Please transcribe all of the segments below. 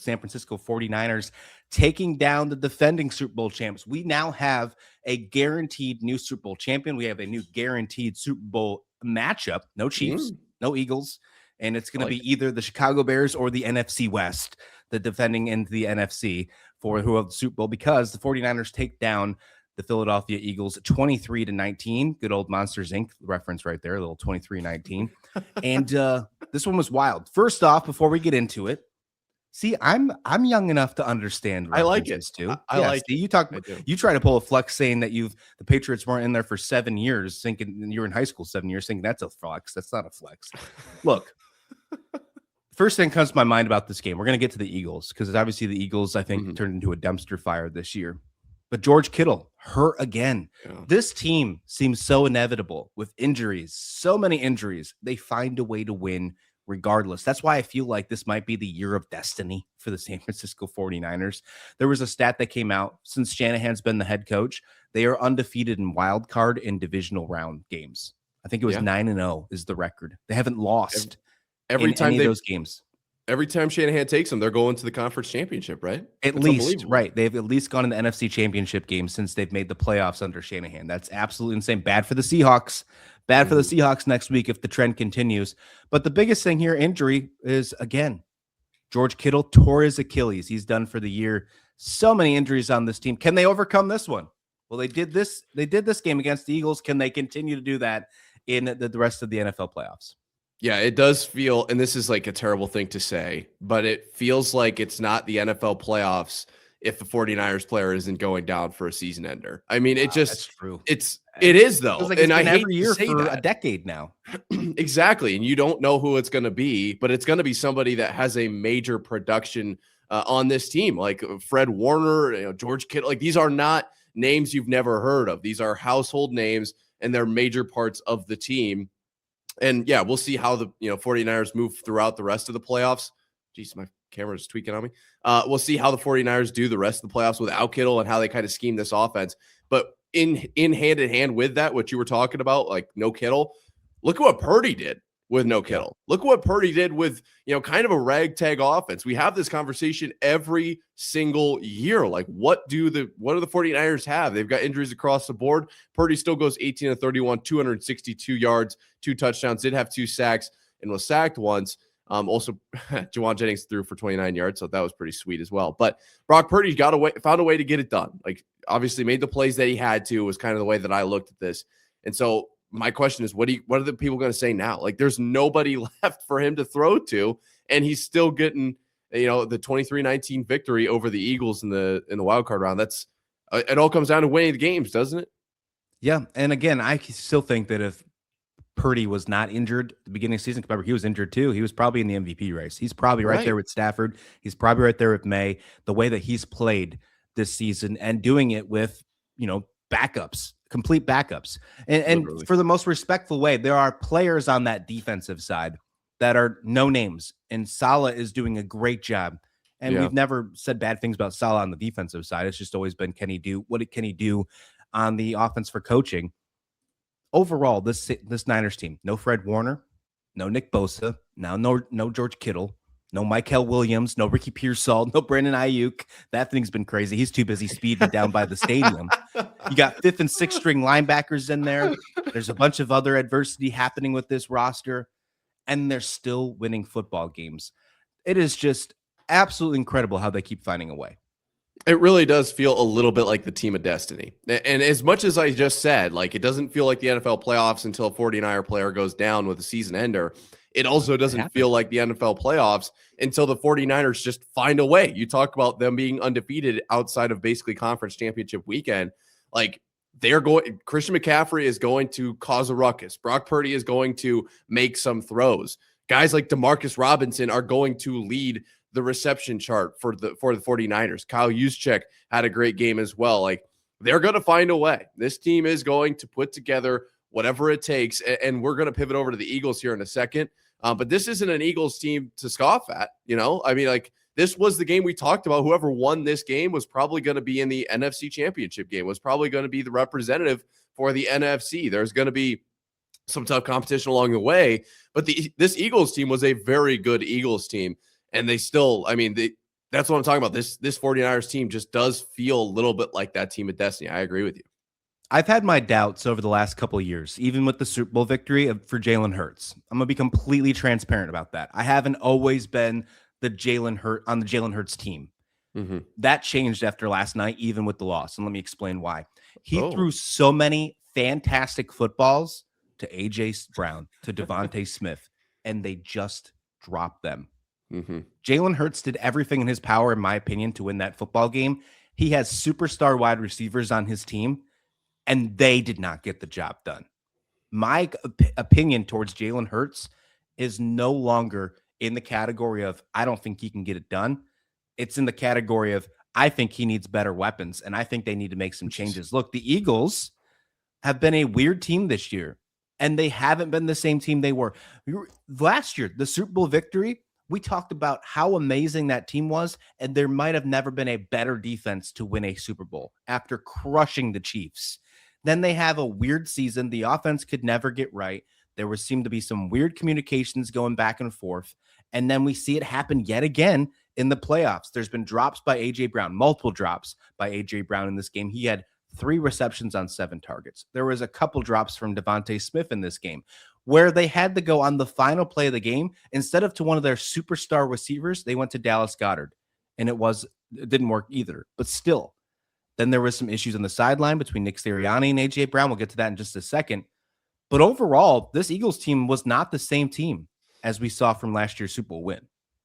San Francisco 49ers taking down the defending Super Bowl champs. We now have a guaranteed new Super Bowl champion. We have a new guaranteed Super Bowl matchup. No Chiefs, no Eagles. And it's going to be either the Chicago Bears or the NFC West, the defending into the NFC for who have the Super Bowl, because the 49ers take down the Philadelphia Eagles 23-19. Good old Monsters Inc. reference right there, a little 23-19. And this one was wild. First off, before we get into it, see, I'm young enough to understand. I like it too. I like it. You try to pull a flex saying that the Patriots weren't in there for 7 years, thinking you were in high school 7 years, thinking that's a flex. That's not a flex. Look, first thing comes to my mind about this game. We're going to get to the Eagles because obviously the Eagles, I think, turned into a dumpster fire this year. But George Kittle hurt again. Yeah. This team seems so inevitable with injuries, so many injuries. They find a way to win regardless. That's why I feel like this might be the year of destiny for the San Francisco 49ers. There was a stat that came out since Shanahan's been the head coach. They are undefeated in wild card and divisional round games. I think it was 9-0 is the record. They haven't lost every time any of those games. Every time Shanahan takes them, they're going to the conference championship, right? At least, right. They've at least gone in the NFC championship game since they've made the playoffs under Shanahan. That's absolutely insane. Bad for the Seahawks. Bad for the Seahawks next week if the trend continues. But the biggest thing here, injury, is, again, George Kittle tore his Achilles. He's done for the year. So many injuries on this team. Can they overcome this one? Well, they did this game against the Eagles. Can they continue to do that in the rest of the NFL playoffs? Yeah, it does feel, and this is like a terrible thing to say, but it feels like it's not the NFL playoffs if the 49ers player isn't going down for a season ender. I mean, it just, that's true. It is though. Like and I hate every year for a decade now. Exactly. And you don't know who it's going to be, but it's going to be somebody that has a major production on this team, like Fred Warner, George Kittle. Like, these are not names you've never heard of. These are household names, and they're major parts of the team. And yeah, we'll see how the 49ers move throughout the rest of the playoffs. Jeez, my camera's tweaking on me. We'll see how the 49ers do the rest of the playoffs without Kittle and how they kind of scheme this offense. But in hand in hand with that, what you were talking about, like no Kittle, look at what Purdy did with no Kittle. Look what Purdy did with, kind of a ragtag offense. We have this conversation every single year. Like, what do the 49ers have? They've got injuries across the board. Purdy still goes 18-31, 262 yards, 2 touchdowns, did have 2 sacks, and was sacked once. Also, Juwan Jennings threw for 29 yards, so that was pretty sweet as well. But Brock Purdy found a way to get it done. Like, obviously made the plays that he had to, was kind of the way that I looked at this. And so my question is, what are the people going to say now? Like, there's nobody left for him to throw to, and he's still getting, the 23-19 victory over the Eagles in the wild card round. That's it all comes down to winning the games, doesn't it? Yeah. And again, I still think that if Purdy was not injured at the beginning of the season, remember, he was injured too. He was probably in the MVP race. He's probably right there with Stafford. He's probably right there with May. The way that he's played this season and doing it with, backups, complete backups. And for the most respectful way, there are players on that defensive side that are no names. And Saleh is doing a great job. And we've never said bad things about Saleh on the defensive side. It's just always been, can he do on the offense for coaching? Overall, this Niners team, no Fred Warner, no Nick Bosa, now no George Kittle, no Michael Williams, no Ricky Pearsall, no Brandon Ayuk. That thing's been crazy. He's too busy speeding down by the stadium. You got 5th and 6th string linebackers in there. There's a bunch of other adversity happening with this roster, and they're still winning football games. It is just absolutely incredible how they keep finding a way. It really does feel a little bit like the team of destiny. And as much as I just said, like, it doesn't feel like the NFL playoffs until a 49er player goes down with a season ender. It also doesn't feel like the NFL playoffs until the 49ers just find a way. You talk about them being undefeated outside of basically conference championship weekend. Like, Christian McCaffrey is going to cause a ruckus. Brock Purdy is going to make some throws. Guys like Demarcus Robinson are going to lead the reception chart for the 49ers. Kyle Juszczyk had a great game as well. Like, they're going to find a way. This team is going to put together whatever it takes, and we're going to pivot over to the Eagles here in a second. But this isn't an Eagles team to scoff at, I mean, like, this was the game we talked about. Whoever won this game was probably going to be in the NFC Championship game, was probably going to be the representative for the NFC. There's going to be some tough competition along the way, but this Eagles team was a very good Eagles team. And they still, I mean, That's what I'm talking about. This 49ers team just does feel a little bit like that team of destiny. I agree with you. I've had my doubts over the last couple of years, even with the Super Bowl victory for Jalen Hurts. I'm gonna be completely transparent about that. I haven't always been the Jalen Hurts team. Mm-hmm. That changed after last night, even with the loss. And let me explain why. He Oh. threw so many fantastic footballs to AJ Brown, to Devontae Smith, and they just dropped them. Mm-hmm. Jalen Hurts did everything in his power, in my opinion, to win that football game. He has superstar wide receivers on his team, and they did not get the job done. My opinion towards Jalen Hurts is no longer in the category of I don't think he can get it done. It's in the category of I think he needs better weapons, and I think they need to make some changes. Look, the Eagles have been a weird team this year, and they haven't been the same team they were last year. The Super Bowl victory, we talked about how amazing that team was, and there might have never been a better defense to win a Super Bowl after crushing the Chiefs. Then they have a weird season. The offense could never get right. There seemed to be some weird communications going back and forth. And then we see it happen yet again in the playoffs. There's been drops by A.J. Brown, multiple drops by A.J. Brown in this game. He had 3 receptions on 7 targets. There was a couple drops from Devontae Smith in this game where they had to go on the final play of the game. Instead of to one of their superstar receivers, they went to Dallas Goedert. And it didn't work either. But still, then there was some issues on the sideline between Nick Sirianni and A.J. Brown. We'll get to that in just a second. But overall, this Eagles team was not the same team as we saw from last year's Super Bowl win.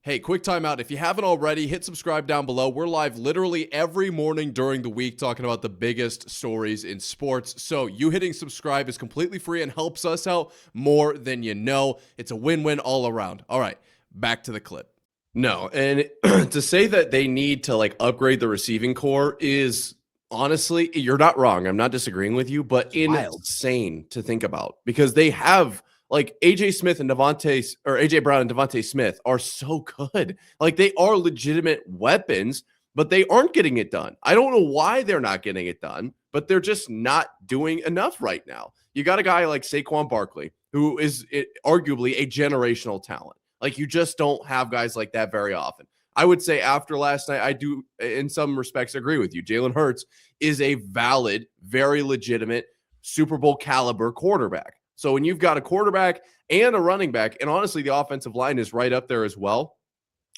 Hey, quick timeout. If you haven't already, hit subscribe down below. We're live literally every morning during the week talking about the biggest stories in sports. So you hitting subscribe is completely free and helps us out more than you know. It's a win-win all around. All right, back to the clip. No, and to say that they need to upgrade the receiving core is honestly, you're not wrong. I'm not disagreeing with you, but insane to think about because they have AJ Smith and AJ Brown and Devontae Smith are so good. They are legitimate weapons, but they aren't getting it done. I don't know why they're not getting it done, but they're just not doing enough right now. You got a guy like Saquon Barkley, who is arguably a generational talent. You just don't have guys like that very often. I would say after last night, I do, in some respects, agree with you. Jalen Hurts is a valid, very legitimate Super Bowl caliber quarterback. So when you've got a quarterback and a running back, and honestly, the offensive line is right up there as well.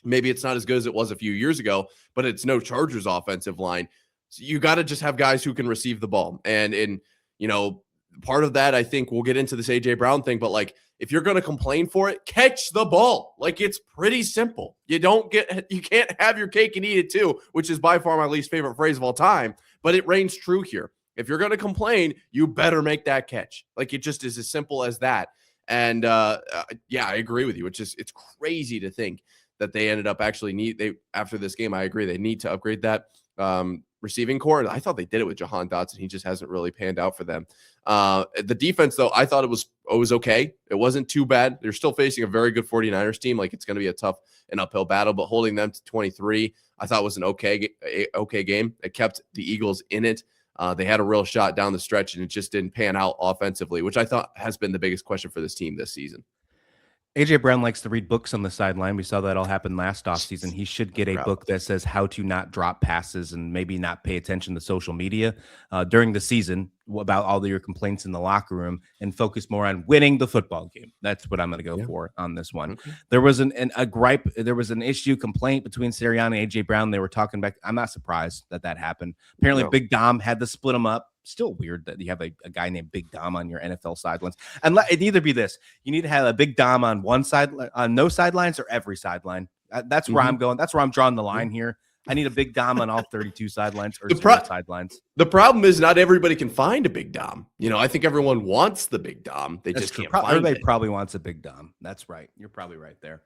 Maybe it's not as good as it was a few years ago, but it's no Chargers offensive line. So you got to just have guys who can receive the ball. And part of that, I think we'll get into this A.J. Brown thing, but if you're going to complain for it, catch the ball. It's pretty simple. You can't have your cake and eat it too, which is by far my least favorite phrase of all time, but it reigns true here. If you're going to complain, you better make that catch. It just is as simple as that. And yeah, I agree with you. It's crazy to think that they ended up after this game. I agree. They need to upgrade that receiving core. I thought they did it with Jahan Dotson. He just hasn't really panned out for them. The defense, though, I thought it was okay. It wasn't too bad. They're still facing a very good 49ers team. It's going to be a tough and uphill battle, but holding them to 23, I thought was an okay game. It kept the Eagles in it. They had a real shot down the stretch, and it just didn't pan out offensively, which I thought has been the biggest question for this team this season. A.J. Brown likes to read books on the sideline. We saw that all happen last offseason. He should get a book that says how to not drop passes and maybe not pay attention to social media during the season about all of your complaints in the locker room and focus more on winning the football game. That's what I'm going to go for on this one. Okay. There was a gripe. There was an issue, complaint between Sirianni and A.J. Brown. They were talking back. I'm not surprised that happened. Apparently, Big Dom had to split them up. Still weird that you have a guy named Big Dom on your NFL sidelines. And it either be this. You need to have a Big Dom on one side, on no sidelines or every sideline. That's where I'm going. That's where I'm drawing the line here. I need a Big Dom on all 32 sidelines or sidelines. The problem is not everybody can find a Big Dom. I think everyone wants the Big Dom. They just can't find it. Everybody probably wants a Big Dom. That's right. You're probably right there.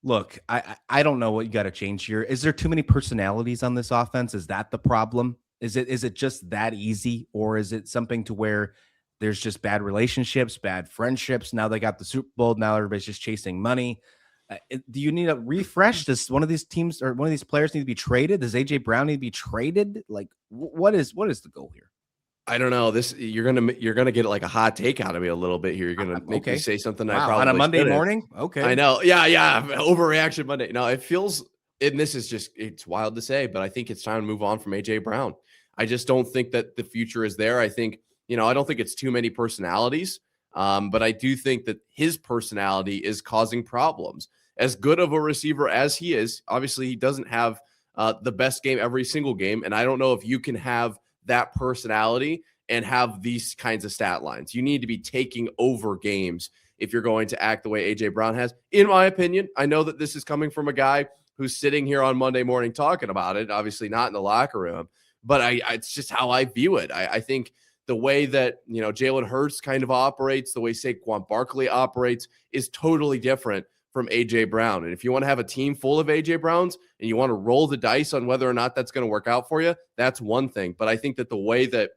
Look, I don't know what you got to change here. Is there too many personalities on this offense? Is that the problem? Is it just that easy, or is it something to where there's just bad relationships, bad friendships? Now they got the Super Bowl. Now everybody's just chasing money. Do you need a refresh? Does one of these teams or one of these players need to be traded? Does A.J. Brown need to be traded? What is the goal here? I don't know. You're gonna get a hot take out of me a little bit here. You're gonna make me say something I probably on a Monday shouldn't. morning. Okay, I know. Yeah. Overreaction Monday. No, it feels and this is just, it's wild to say, but I think it's time to move on from AJ Brown. I just don't think that the future is there. I think, I don't think it's too many personalities, but I do think that his personality is causing problems. As good of a receiver as he is, obviously he doesn't have the best game every single game. And I don't know if you can have that personality and have these kinds of stat lines. You need to be taking over games if you're going to act the way AJ Brown has, in my opinion. I know that this is coming from a guy who's sitting here on Monday morning talking about it, obviously not in the locker room, but it's just how I view it. I think the way that, Jalen Hurts kind of operates, the way Saquon Barkley operates is totally different from AJ Brown. And if you want to have a team full of AJ Browns and you want to roll the dice on whether or not that's going to work out for you, that's one thing. But I think that the way that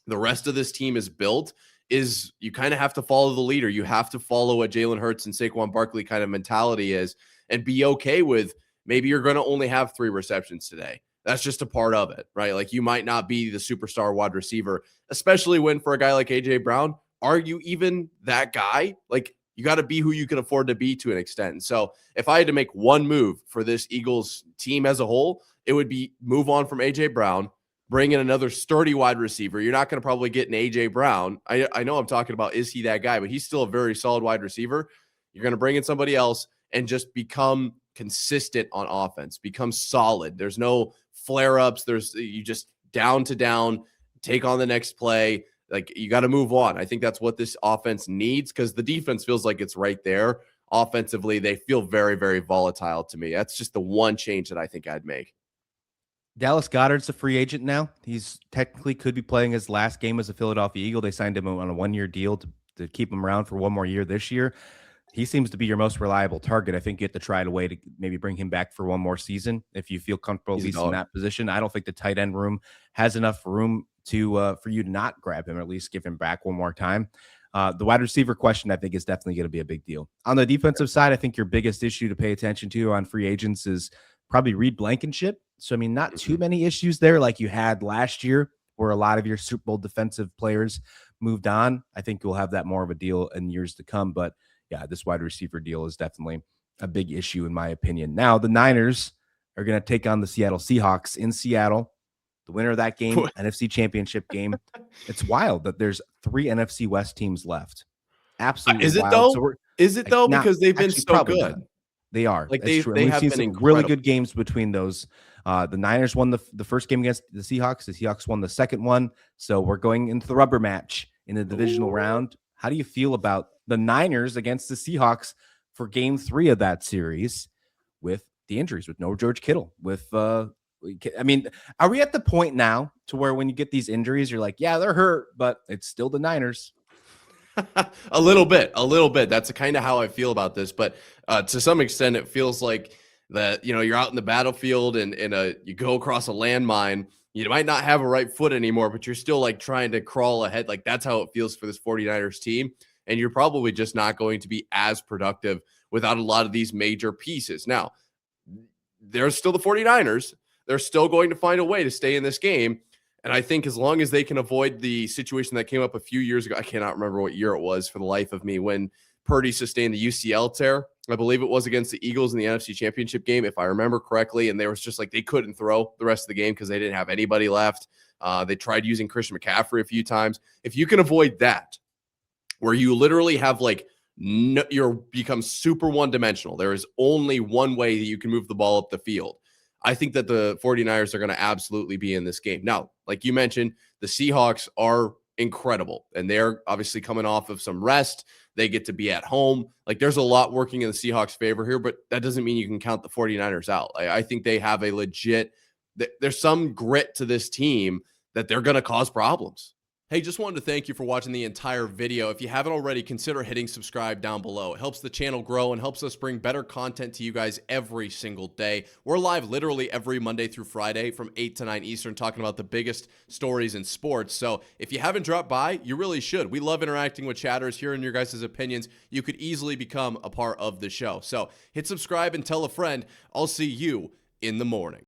the rest of this team is built is you kind of have to follow the leader. You have to follow what Jalen Hurts and Saquon Barkley kind of mentality is and be okay with maybe you're going to only have 3 receptions today. That's just a part of it, right? Like you might not be the superstar wide receiver, especially when for a guy like AJ Brown, are you even that guy? Like you got to be who you can afford to be to an extent. So if I had to make one move for this Eagles team as a whole, it would be move on from AJ Brown, bring in another sturdy wide receiver. You're not going to probably get an AJ Brown. I know I'm talking about, is he that guy, but he's still a very solid wide receiver. You're going to bring in somebody else and just become consistent on offense, become solid. There's no flare-ups. You just down to down, take on the next play. Like you got to move on. I think that's what this offense needs because the defense feels like it's right there. Offensively, they feel very, very volatile to me. That's just the one change that I think I'd make. Dallas Goedert's a free agent now. He's technically could be playing his last game as a Philadelphia Eagle. They signed him on a 1-year deal to keep him around for one more year this year. He seems to be your most reliable target. I think you have to try a way to maybe bring him back for one more season if you feel comfortable at least in that position. I don't think the tight end room has enough room to for you to not grab him or at least give him back one more time. The wide receiver question, I think, is definitely going to be a big deal. On the defensive side, I think your biggest issue to pay attention to on free agents is probably Reed Blankenship. So, I mean, not too many issues there like you had last year where a lot of your Super Bowl defensive players moved on. I think you'll have that more of a deal in years to come. But, yeah, this wide receiver deal is definitely a big issue in my opinion. Now, the Niners are going to take on the Seattle Seahawks in Seattle. The winner of that game, NFC Championship game. It's wild that there's 3 NFC West teams left. Absolutely Is it wild. though? So is it though? Because they've been so good. Not. They are. Like they have seen been some incredible. really good games between those. The Niners won the first game against the Seahawks. The Seahawks won the second one. So we're going into the rubber match in the divisional round. How do you feel about the Niners against the Seahawks for game 3 of that series with the injuries, with no George Kittle, with I mean, are we at the point now to where when you get these injuries, you're like, yeah, they're hurt, but it's still the Niners? A little bit. That's kind of how I feel about this. But to some extent, it feels like that, you're out in the battlefield and you go across a landmine. You might not have a right foot anymore, but you're still like trying to crawl ahead. Like that's how it feels for this 49ers team. And you're probably just not going to be as productive without a lot of these major pieces. Now, there's still the 49ers. They're still going to find a way to stay in this game. And I think as long as they can avoid the situation that came up a few years ago, I cannot remember what year it was for the life of me, when Purdy sustained the UCL tear. I believe it was against the Eagles in the NFC Championship game, if I remember correctly. And they was just like, they couldn't throw the rest of the game because they didn't have anybody left. They tried using Christian McCaffrey a few times. If you can avoid that, where you literally have like, you're become super one-dimensional. There is only one way that you can move the ball up the field. I think that the 49ers are going to absolutely be in this game. Now, like you mentioned, the Seahawks are incredible, and they're obviously coming off of some rest. They get to be at home. Like there's a lot working in the Seahawks' favor here, but that doesn't mean you can count the 49ers out. I think they have a legit, there's some grit to this team that they're going to cause problems. Hey, just wanted to thank you for watching the entire video. If you haven't already, consider hitting subscribe down below. It helps the channel grow and helps us bring better content to you guys every single day. We're live literally every Monday through Friday from 8 to 9 Eastern talking about the biggest stories in sports. So if you haven't dropped by, you really should. We love interacting with chatters, hearing your guys' opinions. You could easily become a part of the show. So hit subscribe and tell a friend. I'll see you in the morning.